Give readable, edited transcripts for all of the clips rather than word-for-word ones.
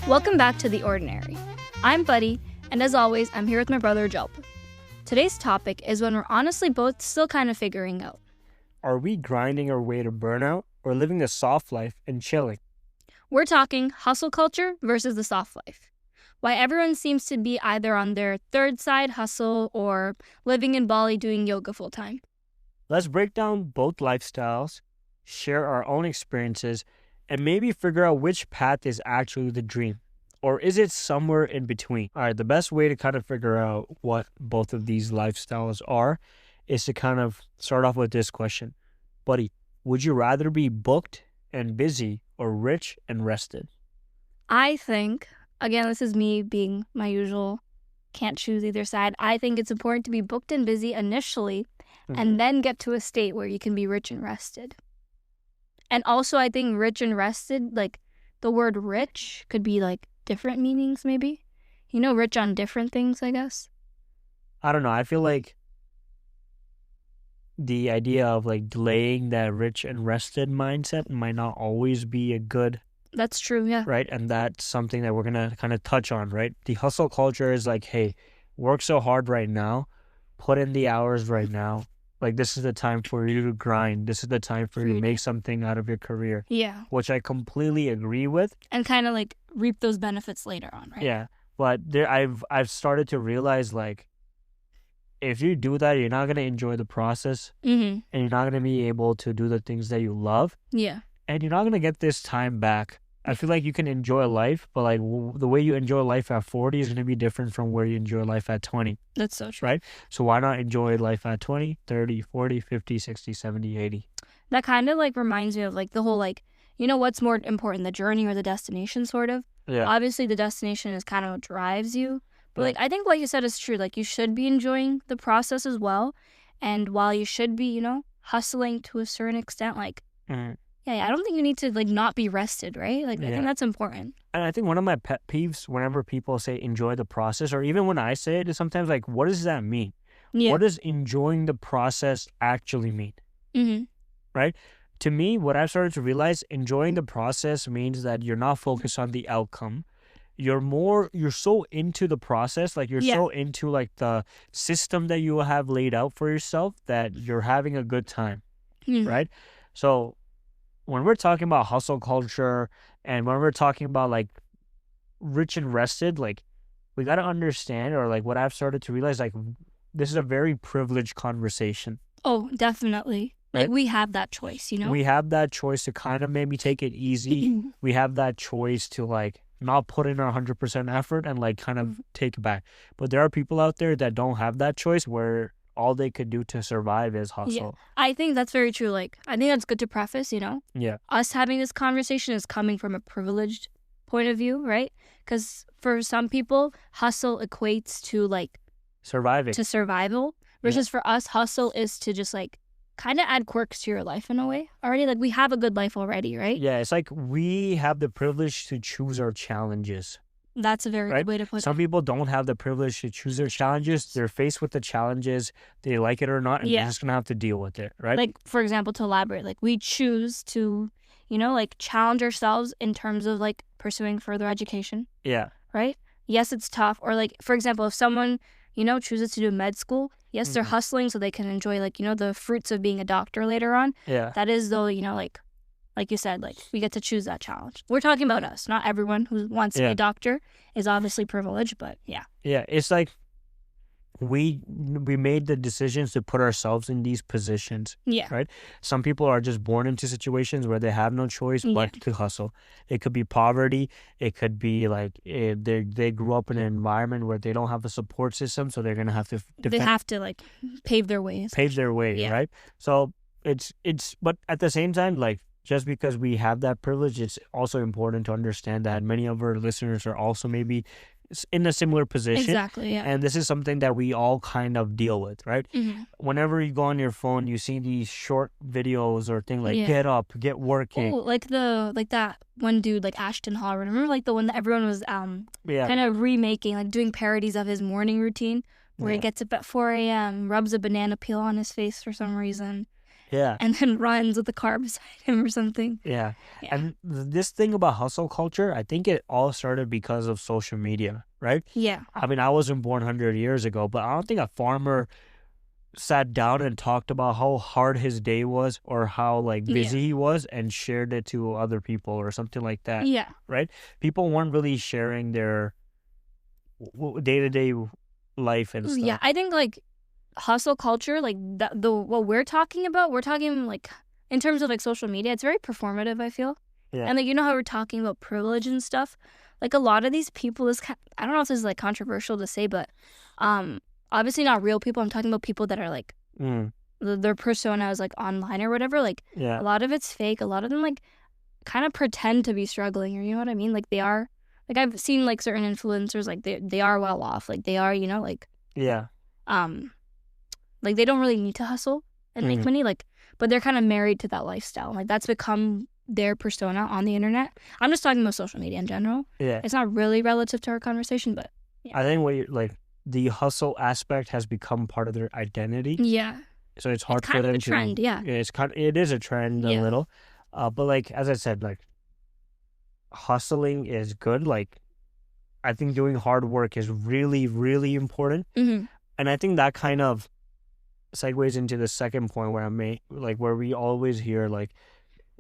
Welcome back to The Ordinary. I'm Buddy, and as always, I'm here with my brother Jalp. Today's topic is one we're honestly both still kind of figuring out. Are we grinding our way to burnout or living a soft life and chilling? We're talking hustle culture versus the soft life. Why everyone seems to be either on their third side hustle or living in Bali doing yoga full time. Let's break down both lifestyles, share our own experiences, and maybe figure out which path is actually the dream. Or is it somewhere in between? All right, the best way to kind of figure out what both of these lifestyles are is to kind of start off with this question. Buddy, would you rather be booked and busy or rich and rested? I think, again, this is me being my usual, can't choose either side. I think it's important to be booked and busy initially and then get to a state where you can be rich and rested. And also, I think rich and rested, like the word rich could be like different meanings maybe. You know, rich on different things, I guess. I don't know. I feel like the idea of like delaying that rich and rested mindset might not always be a good, That's true, yeah. right? And that's something that we're going to kind of touch on, right? The hustle culture is like, hey, work so hard right now, put in the hours right now. Like, this is the time for you to grind. This is the time for you to make something out of your career, Yeah. which I completely agree with. And kind of like reap those benefits later on, right? Yeah. But I've started to realize, like, if you do that, you're not going to enjoy the process Mm-hmm. and you're not going to be able to do the things that you love. Yeah. And you're not going to get this time back. I feel like you can enjoy life, but like the way you enjoy life at 40 is going to be different from where you enjoy life at 20, That's so true. right? So why not enjoy life at 20, 30, 40, 50, 60, 70, 80? That kind of like reminds me of like the whole like, you know what's more important, the journey or the destination sort of? Yeah. Obviously, the destination is kind of what drives you. But Yeah. like, I think what you said is true. Like, you should be enjoying the process as well. And while you should be, you know, hustling to a certain extent, like, Mhm. yeah, I don't think you need to like not be rested, right? Like, I Yeah. think that's important. And I think one of my pet peeves whenever people say enjoy the process, or even when I say it, is sometimes like, what does that mean? Yeah. What does enjoying the process actually mean? Mm-hmm. Right? To me, what I've started to realize, enjoying the process means that you're not focused on the outcome. You're so into the process, like you're Yeah. so into like the system that you have laid out for yourself that you're having a good time, Mm-hmm. right? So when we're talking about hustle culture and when we're talking about like rich and rested, like we got to understand, or like what I've started to realize, like this is a very privileged conversation. Oh, definitely. Like, Right? we have that choice, you know? We have that choice to kind of maybe take it easy. We have that choice to like not put in our 100% effort and like kind of take it back. But there are people out there that don't have that choice where all they could do to survive is hustle. I think that's very true. Like, I think that's good to preface, you know? Yeah. Us having this conversation is coming from a privileged point of view, right? Because for some people, hustle equates to like Surviving. to survival, versus for us, hustle is to just like kind of add quirks to your life in a way already. Like, we have a good life already, right? Yeah, it's like we have the privilege to choose our challenges. That's a very Right? good way to put Some people don't have the privilege to choose their challenges. They're faced with the challenges, they like it or not, and Yeah. they're just gonna have to deal with it, right? Like, for example, to elaborate, like we choose to, you know, like challenge ourselves in terms of like pursuing further education, Yeah. right? Yes, it's tough. Or like, for example, if someone, you know, chooses to do med school, yes, they're hustling so they can enjoy like, you know, the fruits of being a doctor later on. Yeah. That is though, you know, like you said, like we get to choose that challenge. We're talking about us. Not everyone who wants to be Yeah. a doctor is obviously privileged, but yeah. Yeah. It's like we made the decisions to put ourselves in these positions. Yeah. Right? Some people are just born into situations where they have no choice Yeah. but to hustle. It could be poverty. It could be like they grew up in an environment where they don't have a support system, so they're gonna have to They have to like pave their ways. pave their way, Yeah. right? So it's but at the same time, like just because we have that privilege, it's also important to understand that many of our listeners are also maybe in a similar position. Exactly, yeah. And this is something that we all kind of deal with, right? Mhm. Whenever you go on your phone, you see these short videos or things like Yeah. get up, get working. Oh, like that one dude, like Ashton Hall. Remember, like the one that everyone was Yeah. kind of remaking, like doing parodies of his morning routine, where he Yeah. gets up at 4 a.m., rubs a banana peel on his face for some reason, Yeah. and then runs with the car beside him or something. Yeah. Yeah. And this thing about hustle culture, I think it all started because of social media, right? Yeah. I mean, I wasn't born 100 years ago, but I don't think a farmer sat down and talked about how hard his day was or how like Yeah. busy he was and shared it to other people or something like that, Yeah. right? People weren't really sharing their day-to-day life and Yeah. stuff. I think like hustle culture, like what we're talking about, we're talking like in terms of like social media, it's very performative, I feel. Yeah. And like, you know how we're talking about privilege and stuff? Like a lot of these people I don't know if this is like controversial to say, but obviously not real people. I'm talking about people that are like their persona is like online or whatever. Like Yeah. a lot of it's fake. A lot of them like kind of pretend to be struggling, or you know what I mean? Like they are, like I've seen like certain influencers, like they are well off. Like they are, you know, like Yeah. like they don't really need to hustle and make money, like, but they're kind of married to that lifestyle. Like that's become their persona on the internet. I'm just talking about social media in general. Yeah. It's not really relative to our conversation, but I think what you're like, the hustle aspect has become part of their identity. yeah. So it's hard It's for kind of them a trend, to. yeah. It is a trend a Yeah. little, but like as I said, like hustling is good. Like I think doing hard work is really, really important, Mm-hmm. and I think that kind of segues into the second point where where we always hear like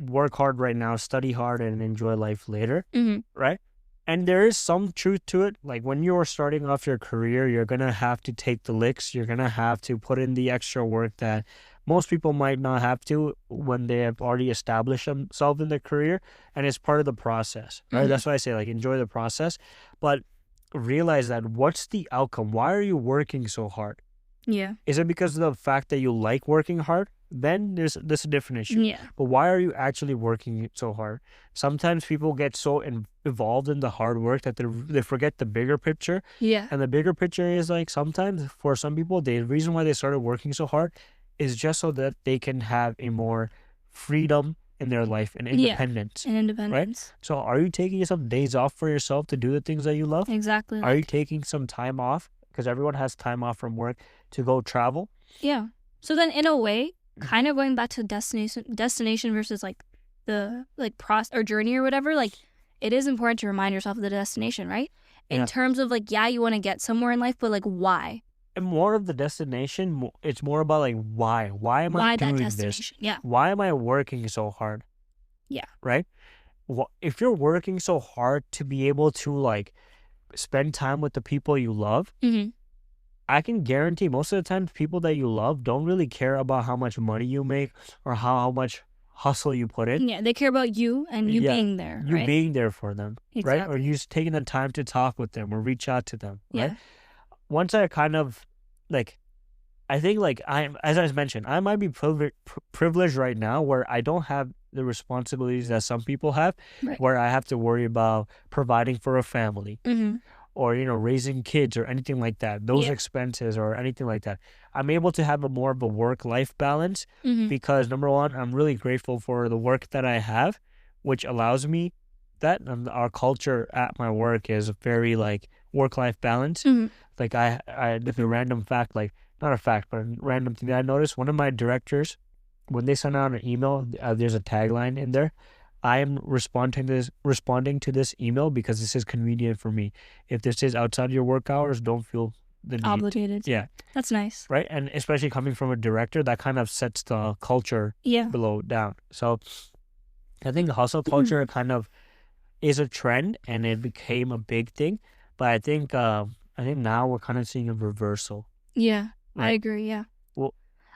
work hard right now, study hard, and enjoy life later, Mm-hmm. right? And there is some truth to it. Like when you're starting off your career, you're gonna have to take the licks. You're gonna have to put in the extra work that most people might not have to when they have already established themselves in their career, and it's part of the process, right? Mhm. That's why I say like enjoy the process, but realize that what's the outcome? Why are you working so hard? Yeah. Is it because of the fact that you like working hard? Then there's a different issue. Yeah. But why are you actually working so hard? Sometimes people get so involved in the hard work that they forget the bigger picture. Yeah. And the bigger picture is like sometimes for some people, the reason why they started working so hard is just so that they can have a more freedom in their life and independence. And independence. So are you taking some days off for yourself to do the things that you love? Exactly. Are you taking some time off? Because everyone has time off from work to go travel. Yeah. So then in a way, kind of going back to destination versus like the like process or journey or whatever, like it is important to remind yourself of the destination, right? In Yeah. terms of like, yeah, you want to get somewhere in life, but like why? And more of the destination, it's more about like why. Why am I Why that doing this? destination? Yeah. Why am I working so hard? Yeah. Right? If you're working so hard to be able to like spend time with the people you love, Mm-hmm. I can guarantee most of the time, people that you love don't really care about how much money you make or how much hustle you put in. Yeah, they care about you and you Yeah, being there, You right? being there for them, right? Exactly. Or you just taking the time to talk with them or reach out to them, right? Yeah. Once I kind of like, I think like as I mentioned, I might be privileged right now where I don't have the responsibilities that some people have, Right. where I have to worry about providing for a family Mm-hmm. or, raising kids or anything like that, those Yeah. expenses or anything like that. I'm able to have a more of a work-life balance Mm-hmm. because number one, I'm really grateful for the work that I have, which allows me that. And our culture at my work is very like work-life balance. Mm-hmm. Like I did a random fact, like not a fact, but a random thing that I noticed. One of my directors, when they send out an email, there's a tagline in there. I am responding to this email because this is convenient for me. If this is outside your work hours, don't feel the need. Obligated. Yeah. That's nice. Right. And especially coming from a director, that kind of sets the culture Yeah. below down. So I think the hustle culture kind of is a trend and it became a big thing. But I think now we're kind of seeing a reversal. Yeah. I Right. agree. Yeah. Well,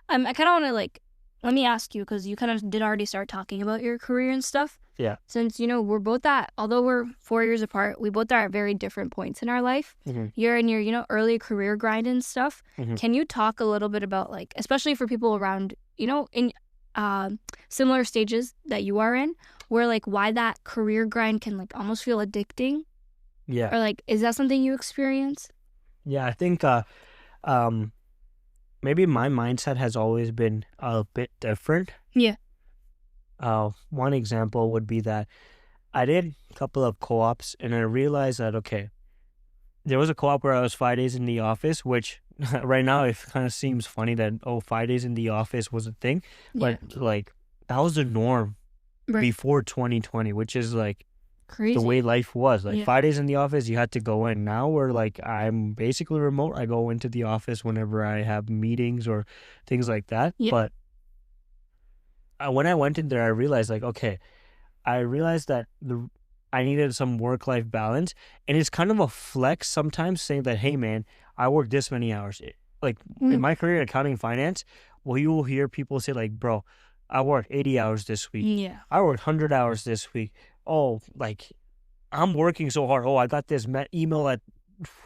I kind of want to like, let me ask you, because you kind of did already start talking about your career and stuff. Yeah. Since, we're both although we're 4 years apart, we both are at very different points in our life. Mm-hmm. You're in your, early career grind and stuff. Mhm. Can you talk a little bit about like, especially for people around, in similar stages that you are in, where like why that career grind can like almost feel addicting? Yeah. Or like, is that something you experience? Yeah. I think maybe my mindset has always been a bit different. Yeah. One example would be that I did a couple of co-ops and I realized that, okay, there was a co-op where I was 5 days in the office, which right now it kind of seems funny that 5 days in the office was a thing, Yeah. but like that was the norm Right. before 2020, which is like the Crazy. way life was. Like Yeah. 5 days in the office, you had to go in. Now we're like, I'm basically remote. I go into the office whenever I have meetings or things like that. Yeah. But when I went in there, I realized like, okay, I realized that I needed some work life balance, and it's kind of a flex sometimes saying that, hey man, I work this many hours. Like in Mm. my career in accounting and finance, well, you will hear people say like, bro, I worked 80 hours this week. Yeah. I worked 100 hours this week. Oh, like I'm working so hard. Oh, I got this email at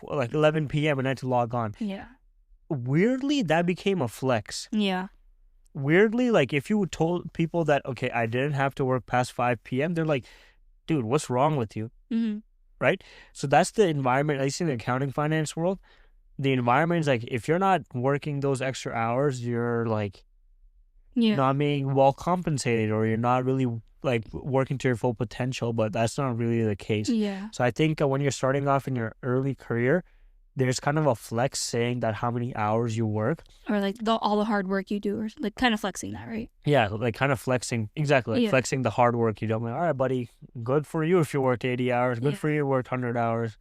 like 11 p.m. and I had to log on. Yeah. Weirdly, that became a flex. Yeah. Weirdly, like if you told people that, okay, I didn't have to work past 5 p.m., they're like, dude, what's wrong with you? Mm-hmm. Right? So that's the environment, at least in the accounting finance world. The environment is like, if you're not working those extra hours, you're like Yeah. not being well compensated, or you're not really like working to your full potential, but that's not really the case. Yeah. So I think when you're starting off in your early career, there's kind of a flex saying that how many hours you work. Or like all the hard work you do, or like kind of flexing that, right? Yeah, like kind of flexing, exactly, like Yeah. flexing the hard work you do. I'm like, all right, buddy, good for you if you worked 80 hours. Good Yeah. for you if you worked 100 hours.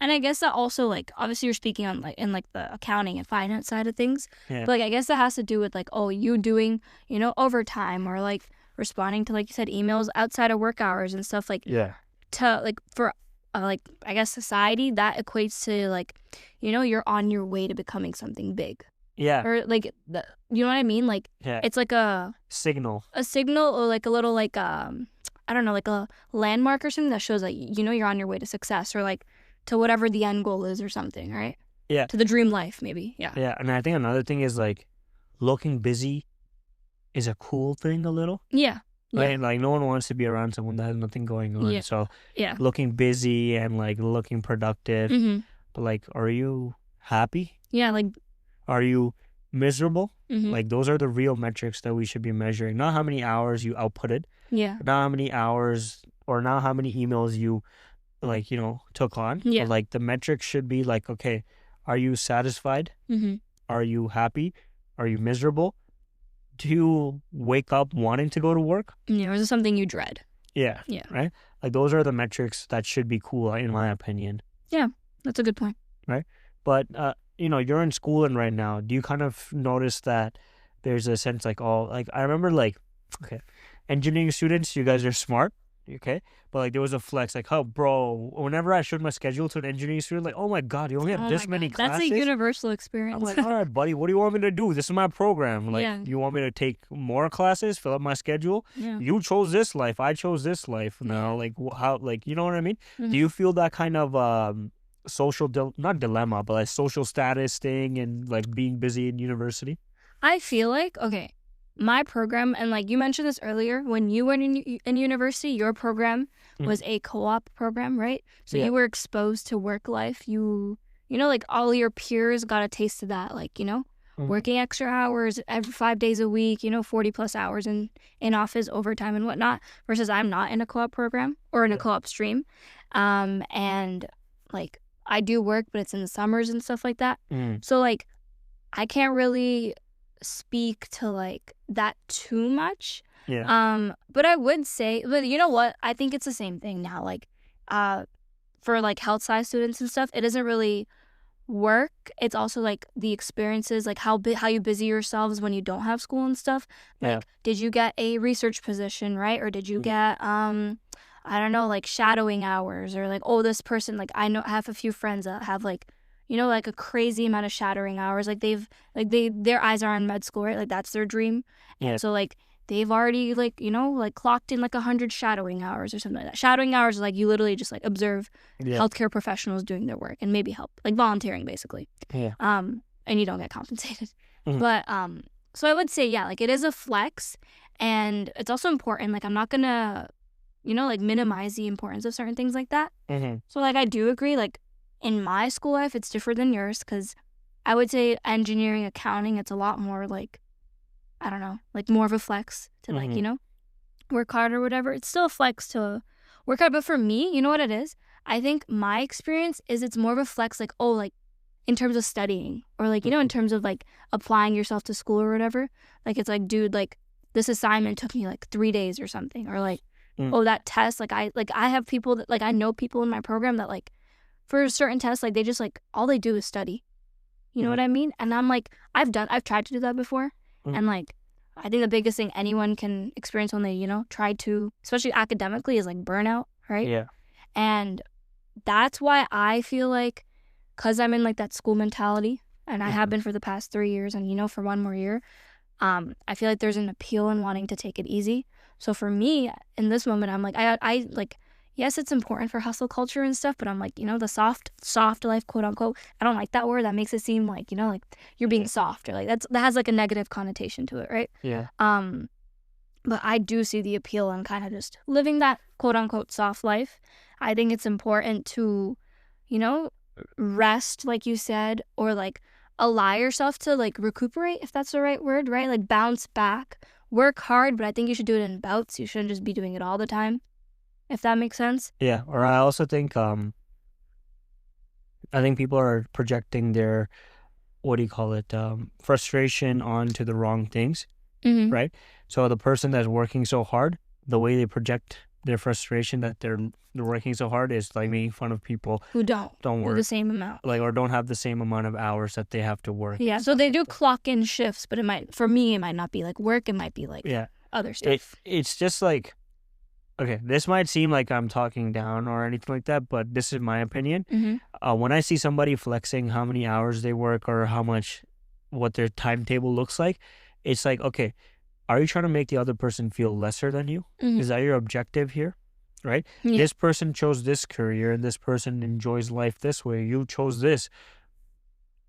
And I guess that also, like, obviously you're speaking on like in like the accounting and finance side of things, Yeah. but like I guess that has to do with like, oh, you doing, overtime, or like responding to, like you said, emails outside of work hours and stuff, like Yeah. to like for like I guess society that equates to like, you're on your way to becoming something big, Yeah. or like you know what I mean? Like Yeah. it's like a Signal. signal, or like a little like I don't know, like a landmark or something that shows that you're on your way to success, or like to whatever the end goal is or something, right? Yeah. To the dream life, maybe. Yeah. Yeah. And I think another thing is like looking busy is a cool thing a little. Yeah. Yeah. Right? Like no one wants to be around someone that has nothing going on. Yeah. So Yeah. looking busy and like looking productive. Mm-hmm. But like, are you happy? Yeah. Like. Are you miserable? Mm-hmm. Like those are the real metrics that we should be measuring. Not how many hours you outputted, Yeah. not how many hours or not how many emails you like, took on. Yeah. But like the metrics should be like, okay, are you satisfied? Mm-hmm. Are you happy? Are you miserable? Do you wake up wanting to go to work? Yeah. Or is it something you dread? Yeah. Yeah. Right? Like those are the metrics that should be cool, in my opinion. Yeah. That's a good point. Right? But you're in school and right now, do you kind of notice that there's a sense like, oh, like I remember like, okay, engineering students, you guys are smart, okay? But like there was a flex, like, oh, bro, whenever I showed my schedule to an engineering student, like, oh my God, you only have Oh this my many God. classes? That's a universal I'm experience. like, all right, buddy, what do you want me to do? This is my program. Like, Yeah. you want me to take more classes, fill up my schedule? Yeah. You chose this life. I chose this life now. Like, how, like, you know what I mean? Mhm. Do you feel that kind of social, not dilemma, but like social status thing and like being busy in university? I feel like, okay, my program, and like you mentioned this earlier, when you were in university, your program was a co-op program, right? So Yeah. you were exposed to work life. Like all your peers got a taste of that, like, working extra hours every 5 days a week, 40 plus hours in office, overtime and whatnot, versus I'm not in a co-op program or in a co-op stream. And like I do work, but it's in the summers and stuff like that. So like I can't really speak to like that too much. Yeah. But I would say, but you know what? I think it's the same thing now. Like, for like health science students and stuff, it isn't really work. It's also like the experiences, like how you busy yourselves when you don't have school and stuff. Like, Yeah. did you get a research position, right? Or did you get I don't know, like shadowing hours, or like, oh, this person, like I have a few friends that have like, like a crazy amount of shadowing hours. Like their eyes are on med school, right? Like that's their dream. Yeah. So like they've already like, like clocked in like 100 shadowing hours or something like that. Shadowing hours are like you literally just like observe healthcare professionals doing their work and maybe help, like volunteering basically. Yeah. And you don't get compensated. Mhm. But so I would say, yeah, like it is a flex, and it's also important. Like I'm not gonna, like minimize the importance of certain things like that. Mm-hmm. So like I do agree, like in my school life it's different than yours, because I would say engineering, accounting, it's a lot more like, I don't know, like more of a flex to like, work hard or whatever. It's still a flex to work hard, but for me, you know what it is? I think my experience is it's more of a flex, like, oh, like in terms of studying or like, you know, in terms of like applying yourself to school or whatever. Like, it's like, dude, like this assignment took me like 3 days or something, or like, oh, that test, like I have people that like, I know people in my program that like for a certain test, like they just like all they do is study. You know what I mean? And I'm like, I've tried to do that before. And like, I think the biggest thing anyone can experience when they, you know, try to, especially academically, is like burnout, right? Yeah. And that's why I feel like, because I'm in like that school mentality, and I have been for the past 3 years, and you know, for one more year, I feel like there's an appeal in wanting to take it easy. So for me, in this moment, I'm like, I like, yes, it's important for hustle culture and stuff, but I'm like, you know, the soft life, quote unquote. I don't like that word. That makes it seem like, you know, like you're being soft, or like that has like a negative connotation to it, right? Yeah. But I do see the appeal in kind of just living that quote unquote soft life. I think it's important to, you know, rest, like you said, or like allow yourself to like recuperate, if that's the right word, right? Like bounce back, work hard, but I think you should do it in bouts. You shouldn't just be doing it all the time, if that makes sense. Yeah. Or I also think people are projecting their, what do you call it, frustration onto the wrong things, right? So the person that's working so hard, the way they project their frustration that they're working so hard is like making fun of people who don't work do the same amount, like, or don't have the same amount of hours that they have to work. Yeah, so they do clock in shifts, but for me, it might not be like work. It might be like other stuff. It's just like, okay, this might seem like I'm talking down or anything like that, but this is my opinion. When I see somebody flexing how many hours they work or what their timetable looks like, it's like, okay, are you trying to make the other person feel lesser than you? Is that your objective here? Right? Yeah. This person chose this career and this person enjoys life this way. You chose this.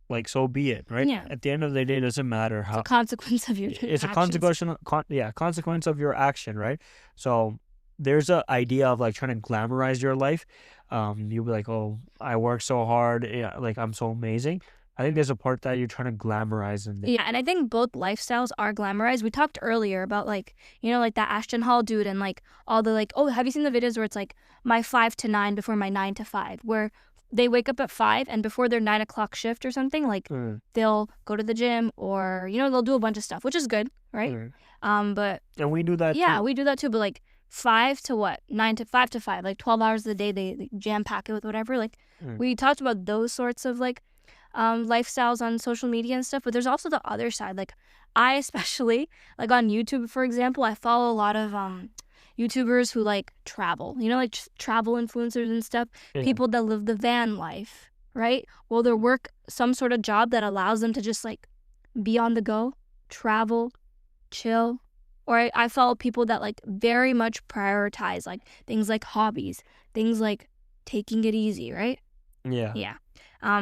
Like, so be it, right? Yeah. At the end of the day, it doesn't matter how. It's a consequence of your It's actions. a consequence of your action, right? So there's an idea of like trying to glamorize your life. You'll be like, oh, I work so hard. Yeah, like I'm so amazing. I think there's a part that you're trying to glamorize in there. Yeah, and I think both lifestyles are glamorized. We talked earlier about like, you know, like that Ashton Hall dude and like all the like, oh, have you seen the videos where it's like my 5 to 9 before my 9 to 5, where they wake up at 5 and before their 9 o'clock shift or something, like they'll go to the gym or, you know, they'll do a bunch of stuff, which is good, right? But and we do that too. We do that too, but like 5 to what? 9 to 5 to 5, like 12 hours a day, they jam pack it with whatever. Like we talked about those sorts of like lifestyles on social media and stuff, but there's also the other side. Like I especially, like on YouTube, for example, I follow a lot of YouTubers who like travel, you know, like travel influencers and stuff, people that live the van life, right? Well, they work some sort of job that allows them to just like be on the go, travel, chill. Or I follow people that like very much prioritize like things like hobbies, things like taking it easy, right? Yeah. Yeah.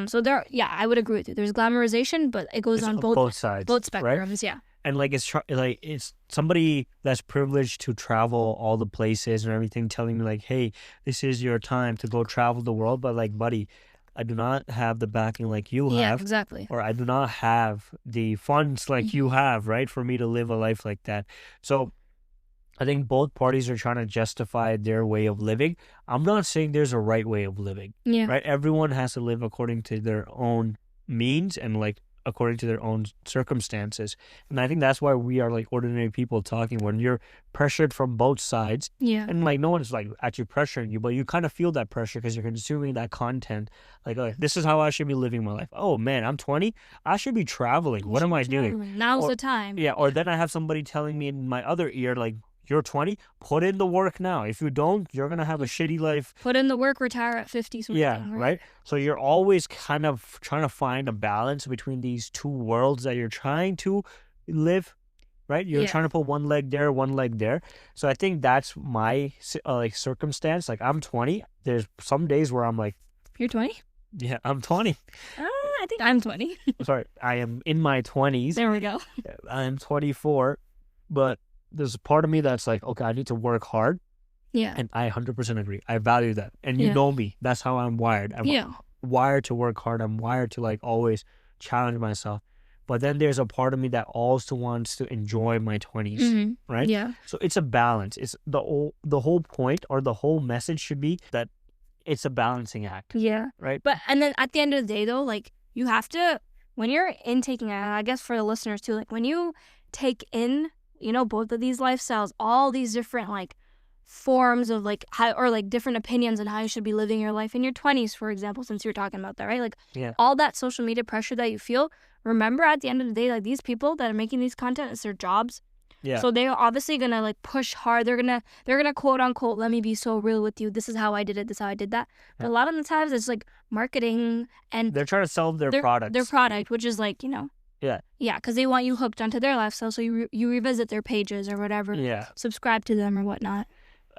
So I would agree with you. There's glamorization, but it goes on both sides, both spectrums, right? Yeah. And like it's somebody that's privileged to travel all the places and everything, telling me like, hey, this is your time to go travel the world. But like, buddy, I do not have the backing like you have. Yeah, exactly. Or I do not have the funds like you have, right, for me to live a life like that. So I think both parties are trying to justify their way of living. I'm not saying there's a right way of living. Yeah. Right? Everyone has to live according to their own means and like according to their own circumstances. And I think that's why we are like ordinary people talking, when you're pressured from both sides. Yeah. And like no one's like actually pressuring you, but you kind of feel that pressure because you're consuming that content. Like, oh, this is how I should be living my life. Oh man, I'm 20. I should be traveling. What am I doing? Now's the time. Yeah. Or then I have somebody telling me in my other ear, like, you're 20, put in the work now. If you don't, you're going to have a shitty life. Put in the work, retire at 50. Yeah, right? So you're always kind of trying to find a balance between these two worlds that you're trying to live, right? You're trying to put one leg there, one leg there. So I think that's my like circumstance. Like I'm 20. There's some days where I'm like... You're 20? Yeah, I'm 20. I think I'm 20. Sorry, I am in my 20s. There we go. I am 24, but... there's a part of me that's like, okay, I need to work hard. Yeah. And I 100% agree. I value that. And you know me. That's how I'm wired. I'm wired to work hard. I'm wired to like always challenge myself. But then there's a part of me that also wants to enjoy my 20s, right? Yeah. So it's a balance. It's the whole point or the whole message should be that it's a balancing act. Yeah. Right? But and then at the end of the day though, like you have to, when you're intaking, and I guess for the listeners too, like when you take in, both of these lifestyles, all these different like forms of like how, or like different opinions on how you should be living your life in your 20s, for example, since you're talking about that, right? Like all that social media pressure that you feel, remember at the end of the day, like these people that are making these content, it's their jobs. Yeah. So they're obviously gonna like push hard. They're gonna quote unquote, let me be so real with you. This is how I did it. This is how I did that. But a lot of the times it's like marketing, and they're trying to sell their products. Their product, which is like, Yeah. Yeah, because they want you hooked onto their lifestyle. So you revisit their pages or whatever. Yeah. Subscribe to them or whatnot.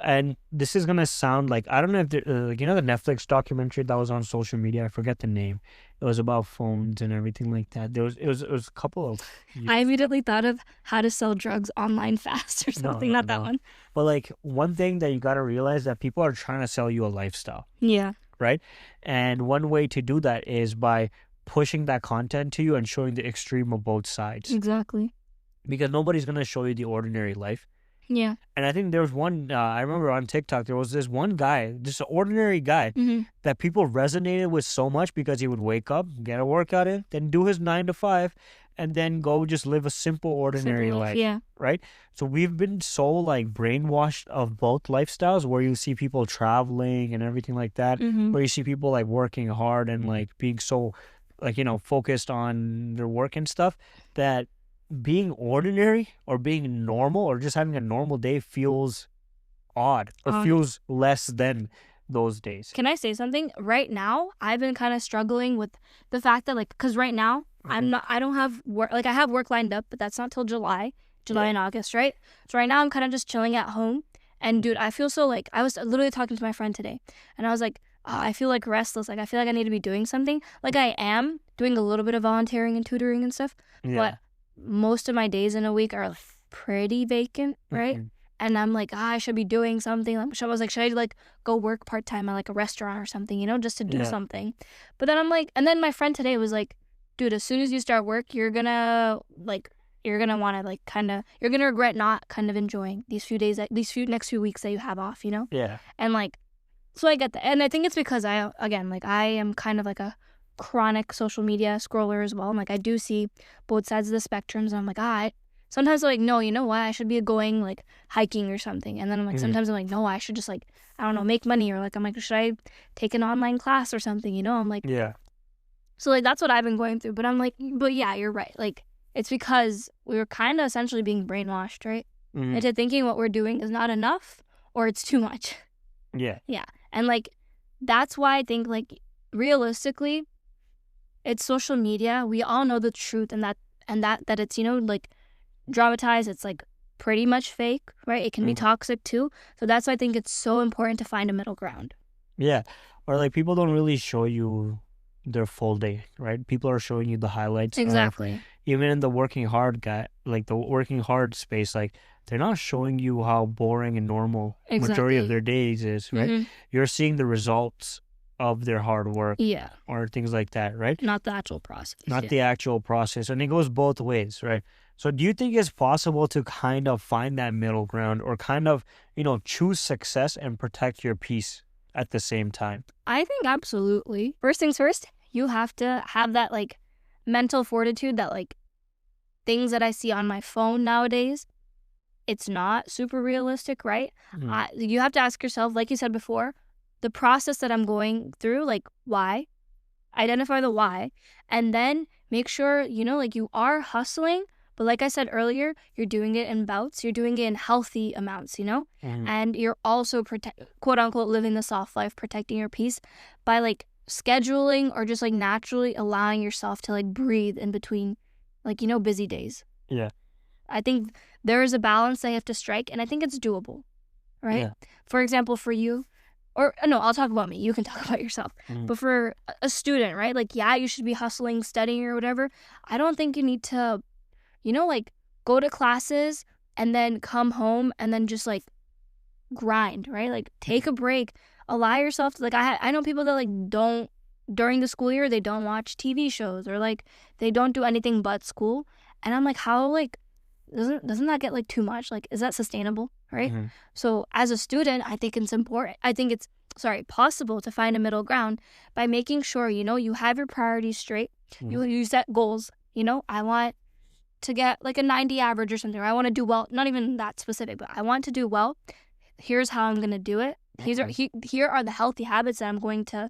And this is gonna sound like, I don't know if the Netflix documentary that was on social media. I forget the name. It was about phones and everything like that. It was a couple of. I immediately thought of how to sell drugs online fast or something. Not that one. But like one thing that you gotta realize, that people are trying to sell you a lifestyle. Yeah. Right. And one way to do that is by pushing that content to you and showing the extreme of both sides. Exactly. Because nobody's gonna show you the ordinary life. Yeah. And I think there was one, I remember on TikTok, there was this one guy, just an ordinary guy, that people resonated with so much because he would wake up, get a workout in, then do his 9 to 5, and then go just live a simple, ordinary life. Yeah. Right? So we've been so like brainwashed of both lifestyles, where you see people traveling and everything like that, where you see people like working hard and like being so like, focused on their work and stuff, that being ordinary or being normal or just having a normal day feels odd or feels less than those days. Can I say something? Right now, I've been kind of struggling with the fact that, like, because right now, I don't have work, like, I have work lined up, but that's not till July and August, right? So right now, I'm kind of just chilling at home. And dude, I feel so like, I was literally talking to my friend today, and I was like, I feel like restless. Like, I feel like I need to be doing something. Like, I am doing a little bit of volunteering and tutoring and stuff, but most of my days in a week are pretty vacant, right? And I'm like, I should be doing something. I was like, should I like go work part-time at like a restaurant or something, just to do something? But then I'm like, and then my friend today was like, dude, as soon as you start work, you're gonna want to like kind of, you're gonna regret not kind of enjoying these next few weeks that you have off, Yeah. And like, so I get that. And I think it's because I am kind of like a chronic social media scroller as well. And like, I do see both sides of the spectrums, and I'm like, sometimes I'm like, no, you know what, I should be going like hiking or something. And then I'm like, sometimes I'm like, no, I should just like, I don't know, make money, or like, I'm like, should I take an online class or something, I'm like, yeah. So like, that's what I've been going through. But I'm like, but yeah, you're right. Like, it's because we were kind of essentially being brainwashed, right? Into thinking what we're doing is not enough or it's too much. Yeah. Yeah. And like, that's why I think like realistically, it's social media. We all know the truth, and that it's, like dramatized. It's like pretty much fake, right? It can be toxic too. So that's why I think it's so important to find a middle ground. Yeah. Or like, people don't really show you their full day, right? People are showing you the highlights. Exactly. Even in the working hard space, like, they're not showing you how boring and normal majority of their days is, right? You're seeing the results of their hard work, or things like that, right? Not the actual process. Not the actual process, and it goes both ways, right? So do you think it's possible to kind of find that middle ground, or kind of, choose success and protect your peace at the same time? I think absolutely. First things first, you have to have that like mental fortitude that like things that I see on my phone nowadays, it's not super realistic, right? You have to ask yourself, like you said before, the process that I'm going through, like why, identify the why, and then make sure, like you are hustling, but like I said earlier, you're doing it in bouts, you're doing it in healthy amounts, and you're also quote unquote living the soft life, protecting your peace by like scheduling or just like naturally allowing yourself to like breathe in between like, busy days. Yeah. I think there is a balance they have to strike, and I think it's doable, right? Yeah. For example, for you, or no, I'll talk about me. You can talk about yourself. But for a student, right? Like, yeah, you should be hustling, studying or whatever. I don't think you need to, like go to classes and then come home and then just like grind, right? Like take a break, allow yourself to like, I know people that like don't, during the school year, they don't watch TV shows or like they don't do anything but school. And I'm like, how like doesn't that get like too much? Like, is that sustainable, right? Mm-hmm. So as a student, I think it's important. I think it's possible to find a middle ground by making sure, you have your priorities straight. Mm-hmm. You set goals. I want to get like a 90 average or something. Or I want to do well. Not even that specific, but I want to do well. Here's how I'm going to do it. Here are the healthy habits that I'm going to,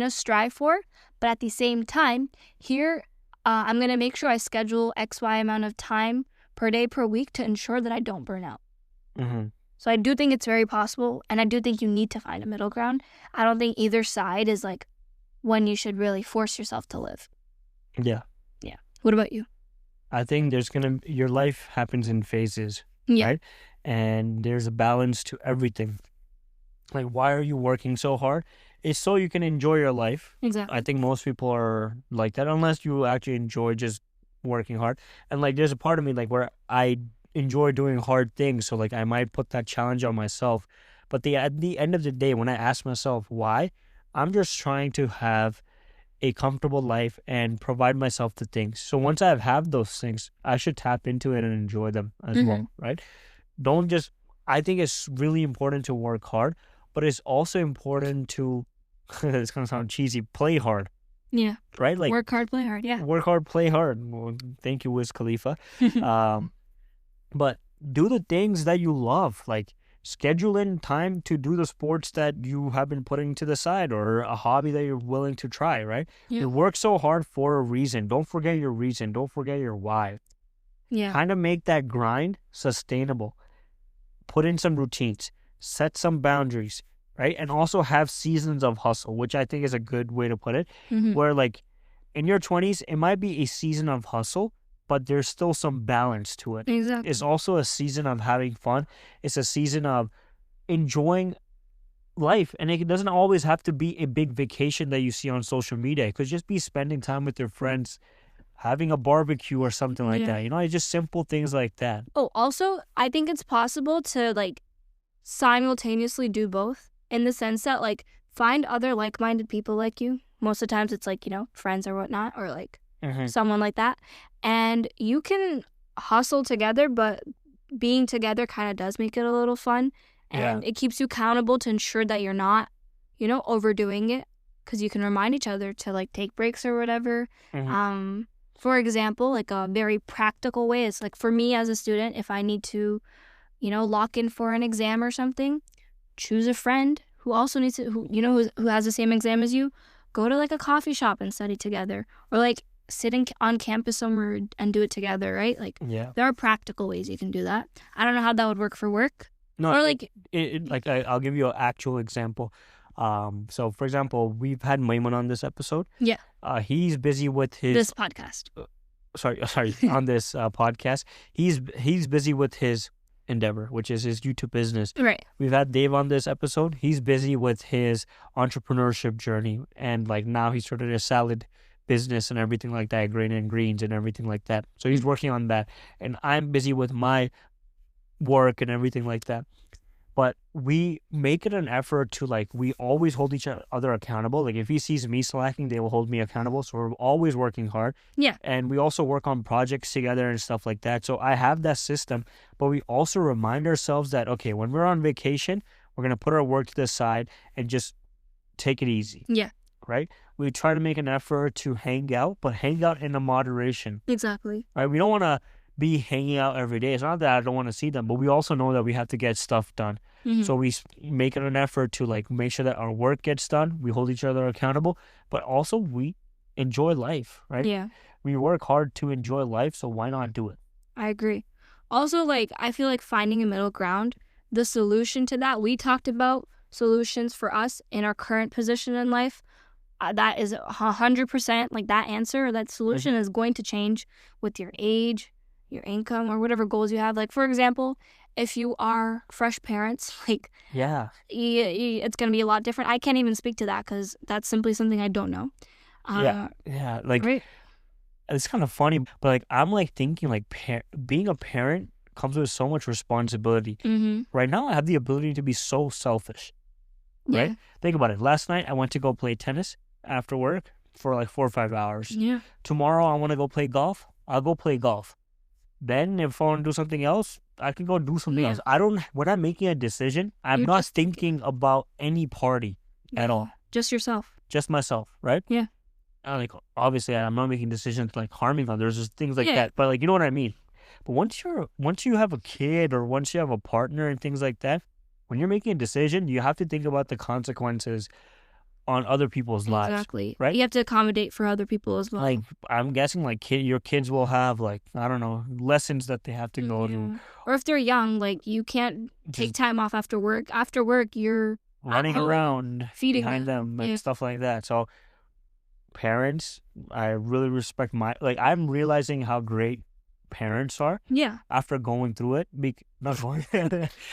strive for. But at the same time, here, I'm going to make sure I schedule XY amount of time per day, per week to ensure that I don't burn out. Mm-hmm. So I do think it's very possible. And I do think you need to find a middle ground. I don't think either side is like when you should really force yourself to live. Yeah. Yeah. What about you? I think your life happens in phases, Yeah. right? And there's a balance to everything. Like, why are you working so hard? It's so you can enjoy your life. Exactly. I think most people are like that, unless you actually enjoy just working hard. And like, there's a part of me like where I enjoy doing hard things, so like I might put that challenge on myself. But at the end of the day, when I ask myself why, I'm just trying to have a comfortable life and provide myself the things. So once I have those things, I should tap into it and enjoy them as well, right? Don't just. I think it's really important to work hard, but it's also important to. It's gonna sound cheesy. Play hard. Yeah. Right. Like work hard, play hard. Yeah. Work hard, play hard. Well, thank you, Wiz Khalifa. But do the things that you love. Like schedule in time to do the sports that you have been putting to the side, or a hobby that you're willing to try. Right. Yeah. You work so hard for a reason. Don't forget your reason. Don't forget your why. Yeah. Kind of make that grind sustainable. Put in some routines. Set some boundaries. Right. And also have seasons of hustle, which I think is a good way to put it. Where like in your 20s, it might be a season of hustle, but there's still some balance to it. Exactly. It's also a season of having fun. It's a season of enjoying life. And it doesn't always have to be a big vacation that you see on social media. It could just be spending time with your friends, having a barbecue or something like that. It's just simple things like that. Oh, also, I think it's possible to like simultaneously do both, in the sense that like find other like-minded people like you. Most of the times it's like, friends or whatnot, or like someone like that. And you can hustle together, but being together kind of does make it a little fun. And it keeps you accountable to ensure that you're not, overdoing it, because you can remind each other to like take breaks or whatever. For example, like a very practical way is like for me as a student, if I need to, lock in for an exam or something, choose a friend who also needs to, who has the same exam as you. Go to like a coffee shop and study together, or like sit on campus somewhere and do it together, right? Like there are practical ways you can do that. I don't know how that would work for work. No, or like I'll give you an actual example. So for example, we've had Maimun on this episode. Yeah. He's busy with this podcast. Sorry, on this podcast. He's busy with his endeavor, which is his YouTube business. Right. We've had Dave on this episode. He's busy with his entrepreneurship journey, and like now he started a salad business and everything like that, grain and greens and everything like that. So he's working on that, and I'm busy with my work and everything like that. But we make it an effort to like, we always hold each other accountable. Like if he sees me slacking, they will hold me accountable. So we're always working hard. Yeah. And we also work on projects together and stuff like that. So I have that system, but we also remind ourselves that, okay, when we're on vacation, we're going to put our work to the side and just take it easy. Yeah. Right? We try to make an effort to hang out, but hang out in a moderation. Exactly. Right? We don't want to be hanging out every day. It's not that I don't want to see them, but we also know that we have to get stuff done. So we make it an effort to like make sure that our work gets done. We hold each other accountable, but also we enjoy life, right? Yeah. We work hard to enjoy life, so why not do it? I agree. Also, like, I feel like finding a middle ground, the solution to that, we talked about solutions for us in our current position in life. That is 100%, like that answer or that solution is going to change with your age, your income, or whatever goals you have. Like, for example, if you are fresh parents, like, it's going to be a lot different. I can't even speak to that because that's simply something I don't know. Like, right. It's kind of funny, but like, I'm like thinking like being a parent comes with so much responsibility. Right now, I have the ability to be so selfish, right? Yeah. Think about it. Last night, I went to go play tennis after work for like 4 or 5 hours. Yeah. Tomorrow, I want to go play golf. I'll go play golf. Then if I want to do something else, I can go do something Yeah. else. When I'm making a decision, I'm You're not just thinking about any party at all. just yourself. Just myself, right? Yeah. Like, obviously, I'm not making decisions like harming others, just things like Yeah. that. But like, you know what I mean. But once you have a kid or once you have a partner and things like that, when you're making a decision, you have to think about the consequences on other people's lives. Exactly. Right? You have to accommodate for other people as well. Like, I'm guessing like your kids will have like, I don't know, lessons that they have to go to. Yeah. Or if they're young, like you can't take Just time off after work. After work, you're running home, around feeding behind them and Yeah. stuff like that. So parents, I really respect I'm realizing how great parents are Yeah. after going through it. Not going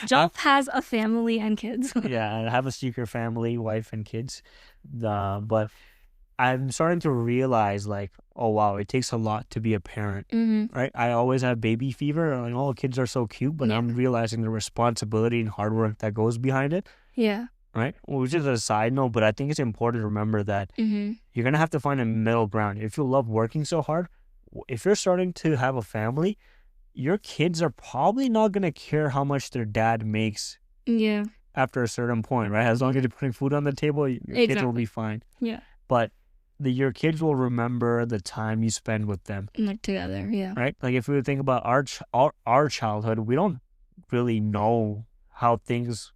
Jalp has a family and kids. Yeah, I have a secret family, wife and kids. But I'm starting to realize like, oh wow, it takes a lot to be a parent. Mm-hmm. Right? I always have baby fever. Like, oh, kids are so cute, but Yeah. I'm realizing the responsibility and hard work that goes behind it. Yeah. Right? Which is a side note, but I think it's important to remember that Mm-hmm. you're going to have to find a middle ground. If you love working so hard, if you're starting to have a family, your kids are probably not going to care how much their dad makes Yeah. after a certain point, right? As long as you're putting food on the table, your kids will be fine. Yeah. But your kids will remember the time you spend with them. Like together, yeah. Right? Like if we think about our childhood, we don't really know how things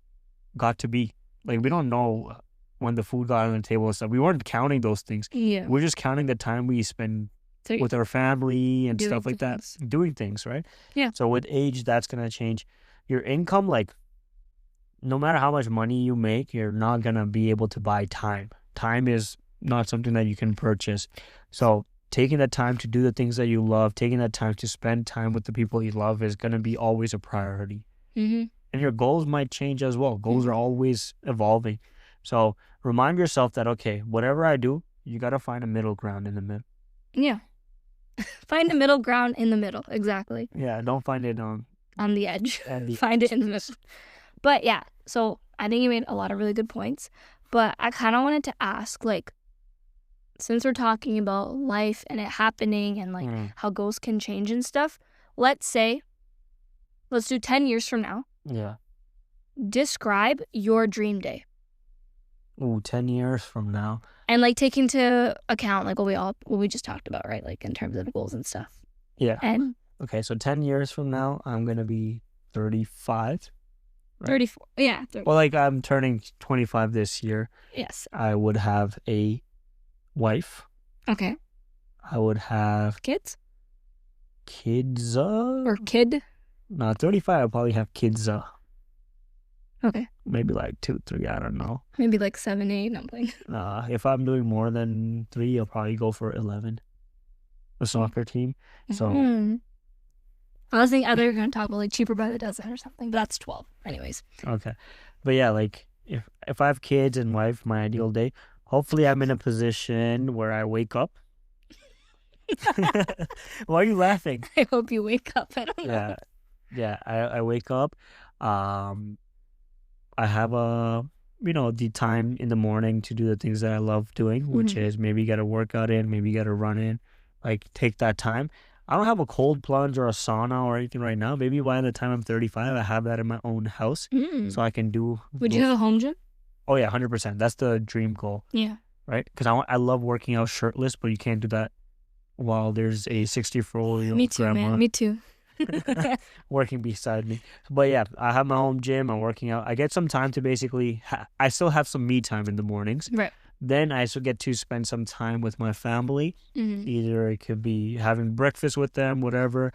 got to be. Like we don't know when the food got on the table and stuff. We weren't counting those things. Yeah. We're just counting the time we spend with our family and stuff like that. Doing things, right? Yeah. So with age, that's going to change. Your income, like no matter how much money you make, you're not going to be able to buy time. Time is not something that you can purchase. So taking that time to do the things that you love, taking that time to spend time with the people you love is going to be always a priority. Mm-hmm. And your goals might change as well. Goals are always evolving. So remind yourself that, okay, whatever I do, you got to find a middle ground in the middle. Yeah. Find a middle ground in the middle. Exactly. Yeah, don't find it on the edge. the Find it in the middle. But yeah, so I think you made a lot of really good points. But I kind of wanted to ask, like, since we're talking about life and it happening and like how goals can change and stuff, let's do 10 years from now. Yeah. Describe your dream day. Ooh, 10 years from now. And like take into account like what we just talked about, right? Like in terms of goals and stuff. Yeah. And okay, so 10 years from now, I'm going to be 35. Right? 34. Yeah. 30. Well, like I'm turning 25 this year. Yes. I would have a wife. Okay. I would have kids. Or kid. No, 35, I'll probably have kids. Okay. Maybe like 2, 3, I don't know. Maybe like 7, 8, I'm playing. If I'm doing more than 3, I'll probably go for 11. A soccer team. So I was thinking either you're going to talk about like cheaper by the dozen or something, but that's 12 anyways. Okay. But yeah, like if I have kids and wife, my ideal day, hopefully I'm in a position where I wake up. Why are you laughing? I hope you wake up. I don't know. Yeah, I wake up. I have the time in the morning to do the things that I love doing, which is maybe get a workout in, maybe get a run in, like take that time. I don't have a cold plunge or a sauna or anything right now. Maybe by the time I'm 35, I have that in my own house, so I can do. Would you have a home gym? Oh yeah, 100%. That's the dream goal. Yeah. Right? Because I love working out shirtless, but you can't do that while there's a 64-year-old Me too, grandma. man. Me too. Working beside me. But yeah, I have my home gym. I'm working out. I get some time to basically I still have some me time in the mornings. Right. Then I also get to spend some time with my family. Either it could be having breakfast with them, whatever.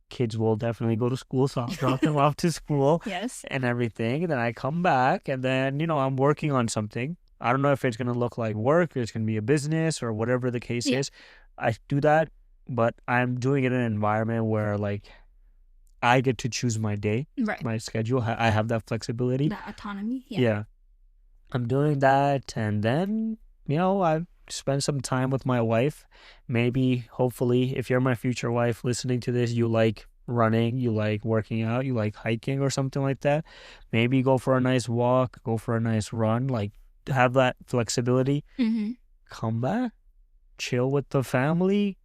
Kids will definitely go to school, so I'll drop them off to school. Yes. And everything. And then I come back and then, I'm working on something. I don't know if it's going to look like work or it's going to be a business or whatever the case is. I do that, but I'm doing it in an environment where, like, I get to choose my day, my schedule. I have that flexibility. That autonomy. Yeah. I'm doing that. And then, I spend some time with my wife. Maybe, hopefully, if you're my future wife listening to this, you like running, you like working out, you like hiking or something like that. Maybe go for a nice walk, go for a nice run, like have that flexibility. Come back, chill with the family,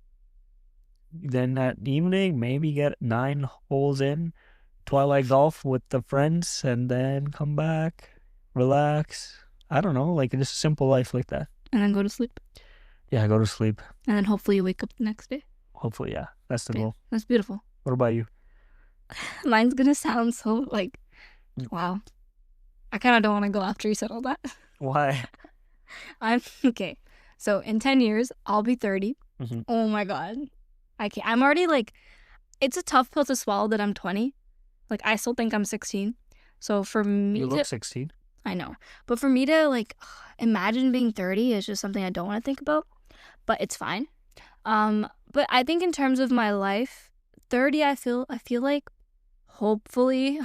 Then at evening, maybe get 9 holes in, twilight golf with the friends, and then come back, relax. I don't know, like just a simple life like that. And then go to sleep. Yeah, go to sleep. And then hopefully you wake up the next day. Hopefully, yeah. That's the Yeah, goal. that's beautiful. What about you? Mine's gonna sound so like, wow. I kind of don't want to go after you said all that. Why? I'm okay. So in 10 years, I'll be 30. Mhm. Oh my God. I can't. I'm already like, it's a tough pill to swallow that I'm 20. Like, I still think I'm 16. So for me You to, look 16. I know. But for me to like imagine being 30 is just something I don't want to think about. But it's fine. But I think in terms of my life, 30, I feel like hopefully,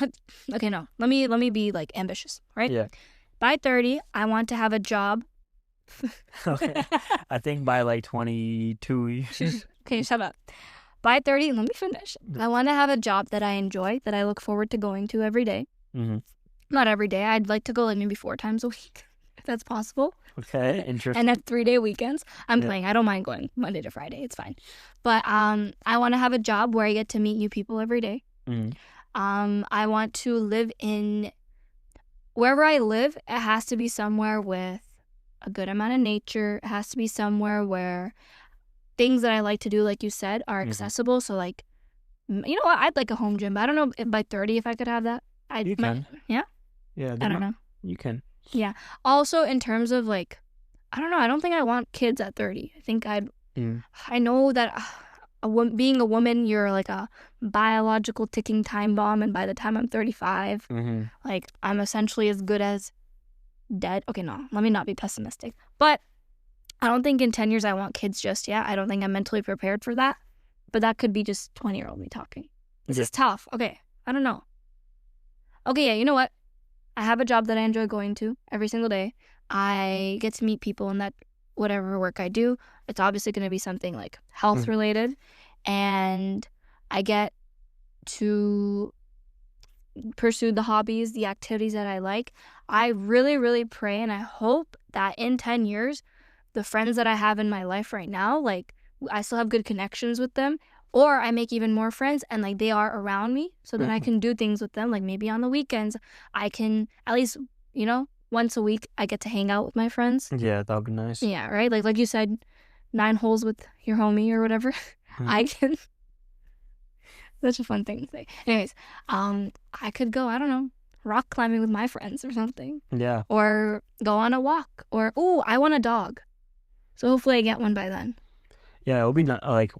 okay, no, let me be like ambitious, right? Yeah. By 30, I want to have a job. Okay. I think by like 22 years. Okay, shut up. By 30, let me finish. I want to have a job that I enjoy, that I look forward to going to every day. Mm-hmm. Not every day. I'd like to go like maybe 4 times a week, if that's possible. Okay, interesting. And at 3-day weekends, I'm Yeah. playing. I don't mind going Monday to Friday. It's fine. But I want to have a job where I get to meet new people every day. Mm-hmm. I want to live in, wherever I live, it has to be somewhere with a good amount of nature. It has to be somewhere where things that I like to do, like you said, are accessible. So like, you know what? I'd like a home gym. But I don't know if by 30 if I could have that. You can. Yeah? Yeah. I don't know. You can. Yeah. Also, in terms of like, I don't know. I don't think I want kids at 30. I think I know that being a woman, you're like a biological ticking time bomb. And by the time I'm 35, Mm-hmm. like I'm essentially as good as dead. Okay, no, let me not be pessimistic. But I don't think in 10 years I want kids just yet. I don't think I'm mentally prepared for that. But that could be just 20-year-old me talking. This is tough. Okay, I don't know. Okay, yeah, you know what? I have a job that I enjoy going to every single day. I get to meet people in that whatever work I do. It's obviously going to be something like health related. And I get to pursue the hobbies, the activities that I like. I really, really pray and I hope that in 10 years, the friends that I have in my life right now, like I still have good connections with them, or I make even more friends and like they are around me so that I can do things with them. Like maybe on the weekends, I can at least, you know, once a week, I get to hang out with my friends. Yeah, that would be nice. Yeah, right? Like you said, 9 holes with your homie or whatever. I can. Such a fun thing to say. Anyways, I could go, I don't know, rock climbing with my friends or something. Yeah. Or go on a walk. Or, I want a dog. So hopefully I get one by then. Yeah, it would be not, like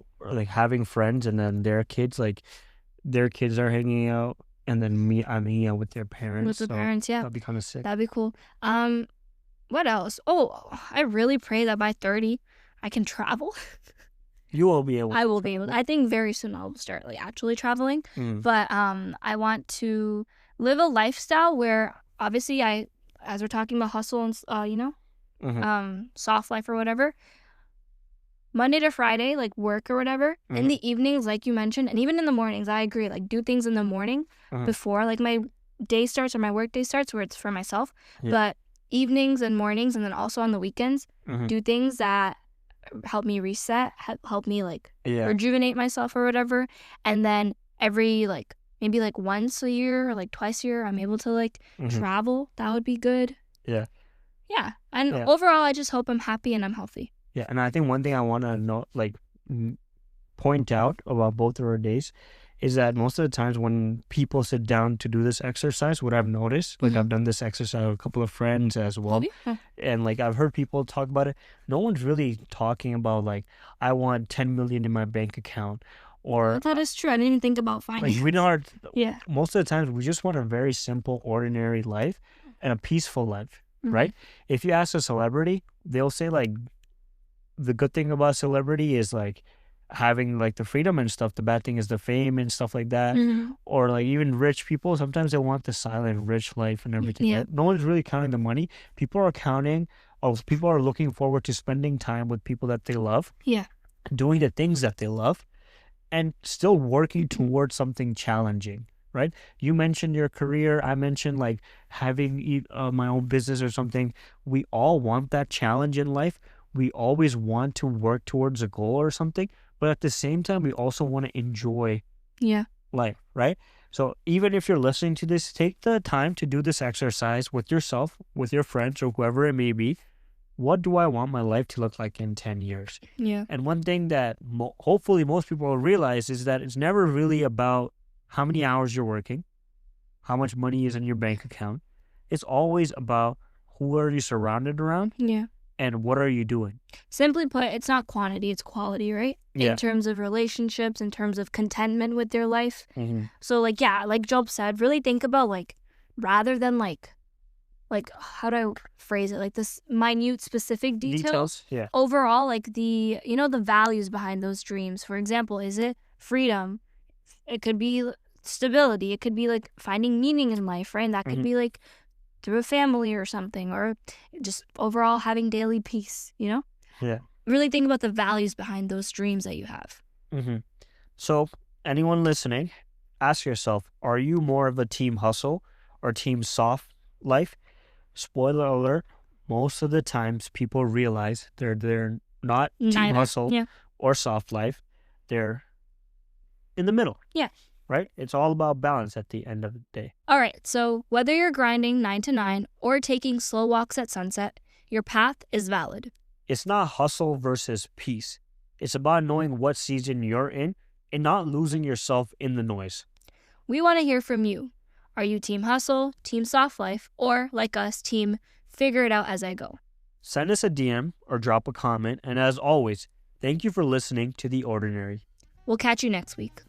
having friends and then their kids, like their kids are hanging out and then I'm hanging out with their parents. With the parents, yeah. That'd be kind of sick. That'd be cool. What else? Oh, I really pray that by 30 I can travel. You will be able to. I will be able to. I think very soon I'll start like actually traveling. But I want to live a lifestyle where obviously as we're talking about hustle and soft life or whatever, Monday to Friday, like work or whatever, in the evenings, like you mentioned, and even in the mornings, I agree, like do things in the morning before like my day starts or my work day starts where it's for myself. Yeah. But evenings and mornings and then also on the weekends, do things that help me reset, help me like rejuvenate myself or whatever. And then every like maybe like once a year or like twice a year, I'm able to like travel. That would be good. Yeah. Yeah. And overall, I just hope I'm happy and I'm healthy. Yeah, and I think one thing I want to know, like, point out about both of our days is that most of the times when people sit down to do this exercise, what I've noticed, like I've done this exercise with a couple of friends as well, and like I've heard people talk about it, no one's really talking about like, I want 10 million in my bank account, or that is true. I didn't even think about finance. like we don't. Yeah. Most of the times we just want a very simple, ordinary life and a peaceful life, right? If you ask a celebrity, they'll say like, the good thing about celebrity is like having like the freedom and stuff. The bad thing is the fame and stuff like that. Or like even rich people, sometimes they want the silent rich life and everything. Yeah. No one's really counting the money. People are looking forward to spending time with people that they love. Yeah. Doing the things that they love and still working towards something challenging. Right? You mentioned your career. I mentioned like having my own business or something. We all want that challenge in life. We always want to work towards a goal or something, but at the same time, we also want to enjoy Yeah. life, right? So even if you're listening to this, take the time to do this exercise with yourself, with your friends, or whoever it may be. What do I want my life to look like in 10 years? Yeah. And one thing that hopefully most people will realize is that it's never really about how many hours you're working, how much money is in your bank account. It's always about who are you surrounded around Yeah. and what are you doing. Simply put, it's not quantity, it's quality, right? Yeah. In terms of relationships, in terms of contentment with their life. Mm-hmm. So, like, yeah, like Jalp said, really think about, like, rather than, like, how do I phrase it? Like, this minute specific details. Yeah. Overall, like, the values behind those dreams. For example, is it freedom? It could be stability. It could be, like, finding meaning in life, right? And that could be, like, through a family or something, or just overall having daily peace, Yeah. Really think about the values behind those dreams that you have. Mm-hmm. So anyone listening, ask yourself, are you more of a team hustle or team soft life? Spoiler alert, most of the times people realize they're not team Neither. hustle Yeah. or soft life. They're in the middle. Yeah. Right? It's all about balance at the end of the day. All right, so whether you're grinding 9 to 9 or taking slow walks at sunset, your path is valid. It's not hustle versus peace. It's about knowing what season you're in and not losing yourself in the noise. We want to hear from you. Are you team hustle, team soft life, or like us, team figure it out as I go? Send us a DM or drop a comment. And as always, thank you for listening to The Ordinary. We'll catch you next week.